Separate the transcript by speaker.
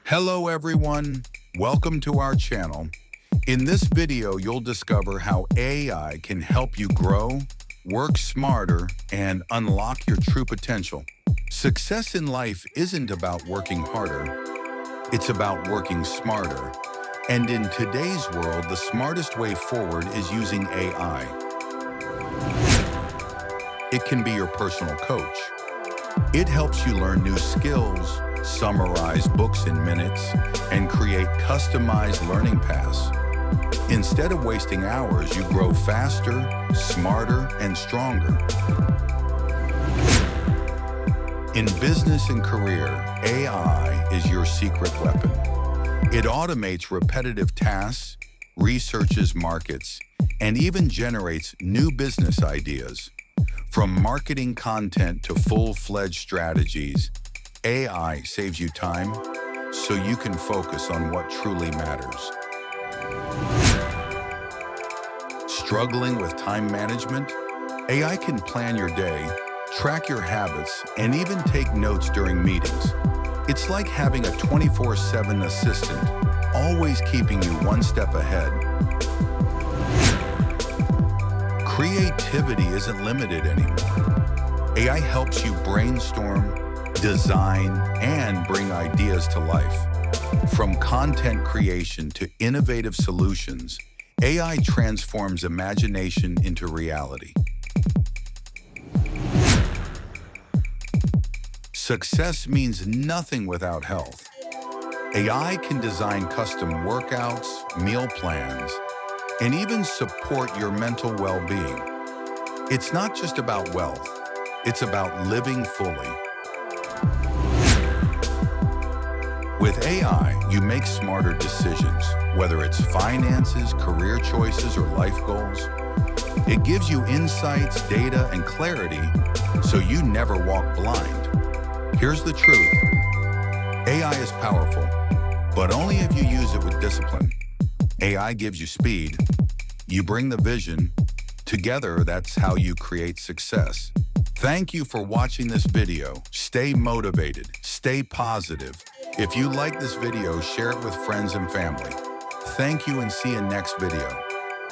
Speaker 1: Hello everyone, welcome to our channel. In this video, you'll discover how AI can help you grow, work smarter, and unlock your true potential. Success in life isn't about working harder, it's about working smarter. And in today's world, the smartest way forward is using AI. It can be your personal coach. It helps you learn new skills, summarize books in minutes, and create customized learning paths. Instead of wasting hours, you grow faster, smarter, and stronger. In business and career, AI is your secret weapon. It automates repetitive tasks, researches markets, and even generates new business ideas. From marketing content to full-fledged strategies, AI saves you time so you can focus on what truly matters. Struggling with time management? AI can plan your day, track your habits, and even take notes during meetings. It's like having a 24/7 assistant, always keeping you one step ahead. Creativity isn't limited anymore. AI helps you brainstorm, design, and bring ideas to life. From content creation to innovative solutions, AI transforms imagination into reality. Success means nothing without health. AI can design custom workouts, meal plans, and even support your mental well-being. It's not just about wealth, it's about living fully. With AI, you make smarter decisions, whether it's finances, career choices, or life goals. It gives you insights, data, and clarity so you never walk blind. Here's the truth. AI is powerful, but only if you use it with discipline. AI gives you speed. You bring the vision. Together, that's how you create success. Thank you for watching this video. Stay motivated, stay positive. If you like this video, share it with friends and family. Thank you and see you in next video.